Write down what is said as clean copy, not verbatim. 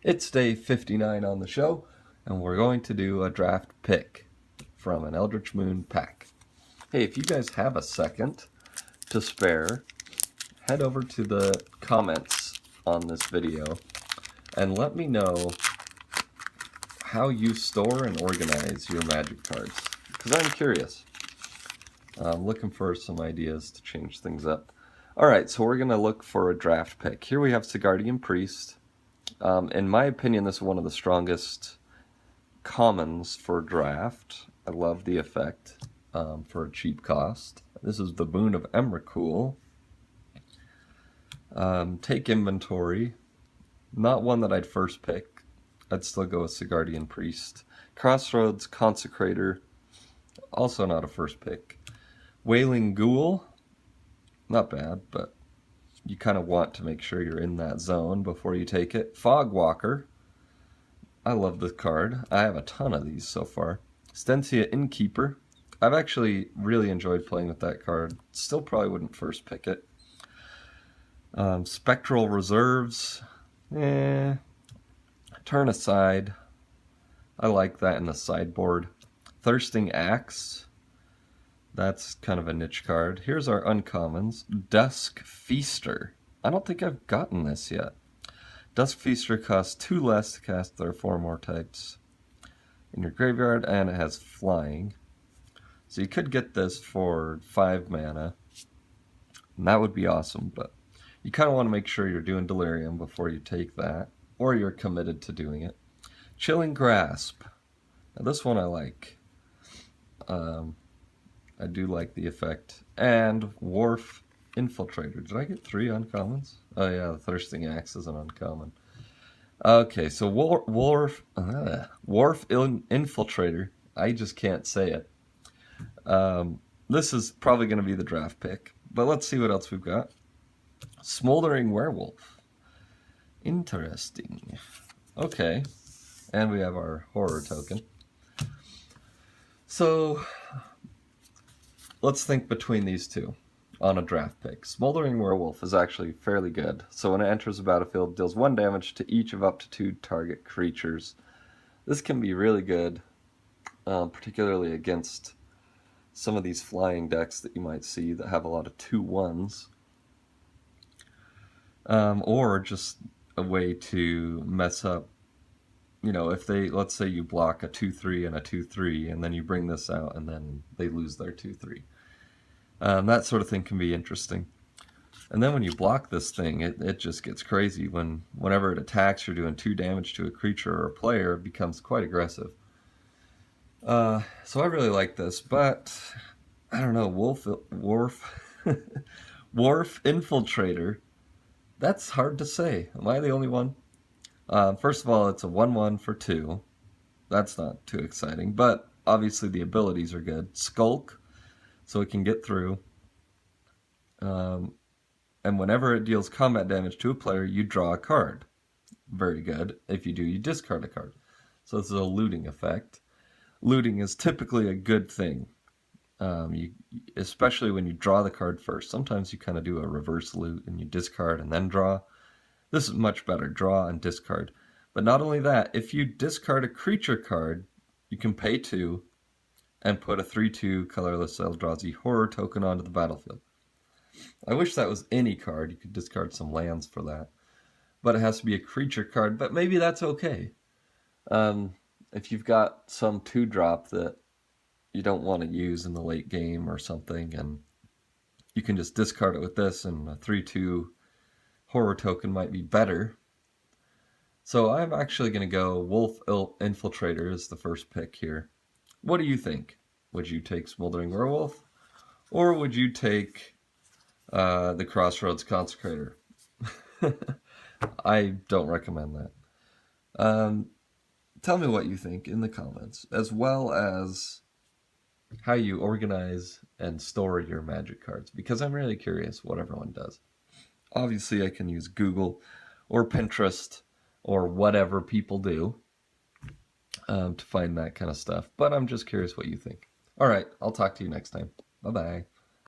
It's day 59 on the show, and we're going to do a draft pick from an Eldritch Moon pack. Hey, if you guys have a second to spare, head over to the comments on this video and let me know how you store and organize your magic cards, because I'm curious. I'm looking for some ideas to change things up. Alright, so we're going to look for a draft pick. Here we have Sigardian Priest. In my opinion, this is one of the strongest commons for draft. I love the effect for a cheap cost. This is the Boon of Emrakul. Take Inventory. Not one that I'd first pick. I'd still go with Sigardian Priest. Crossroads Consecrator. Also not a first pick. Wailing Ghoul. Not bad, but you kind of want to make sure you're in that zone before you take it. Fogwalker. I love this card. I have a ton of these so far. Stensia Innkeeper. I've actually really enjoyed playing with that card. Still probably wouldn't first pick it. Spectral Reserves. Turn Aside. I like that in the sideboard. Thirsting Axe. That's kind of a niche card. Here's our uncommons. Dusk Feaster. I don't think I've gotten this yet. Dusk Feaster costs 2 less to cast. There are 4 more types in your graveyard, and it has flying. So you could get this for 5 mana, and that would be awesome, but you kind of want to make sure you're doing Delirium before you take that, or you're committed to doing it. Chilling Grasp. Now this one I like. I do like the effect. And Wharf Infiltrator. Did I get 3 uncommons? Oh yeah, the Thirsting Axe is an uncommon. Okay, so Wharf Infiltrator. I just can't say it. This is probably going to be the draft pick, but let's see what else we've got. Smoldering Werewolf. Interesting. Okay, and we have our horror token. So let's think between these two on a draft pick. Smoldering Werewolf is actually fairly good. So when it enters the battlefield, it deals 1 damage to each of up to 2 target creatures. This can be really good, particularly against some of these flying decks that you might see that have a lot of 2/1s. Or just a way to mess up, you know, if they, let's say you block a 2/3 and a 2/3, and then you bring this out and then they lose their 2/3. That sort of thing can be interesting. And then when you block this thing, it just gets crazy. Whenever it attacks, you're doing 2 damage to a creature or a player. It becomes quite aggressive. So I really like this, but I don't know, Wharf Infiltrator. That's hard to say. Am I the only one? First of all, it's a 1/1 for 2. That's not too exciting, but obviously the abilities are good. Skulk, so it can get through. And whenever it deals combat damage to a player, you draw a card. Very good. If you do, you discard a card. So this is a looting effect. Looting is typically a good thing, especially when you draw the card first. Sometimes you kind of do a reverse loot and you discard and then draw. This is much better, draw and discard. But not only that, if you discard a creature card, you can pay 2 and put a 3/2 colorless Eldrazi horror token onto the battlefield. I wish that was any card. You could discard some lands for that. But it has to be a creature card, but maybe that's okay. If you've got some 2-drop that you don't want to use in the late game or something, and you can just discard it with this, and a 3/2 horror token might be better. So I'm actually going to go Wolf Infiltrator as the first pick here. What do you think? Would you take Smoldering Werewolf? Or would you take the Crossroads Consecrator? I don't recommend that. Tell me what you think in the comments, as well as how you organize and store your magic cards, because I'm really curious what everyone does. Obviously, I can use Google or Pinterest or whatever people do to find that kind of stuff, but I'm just curious what you think. All right, I'll talk to you next time. Bye-bye.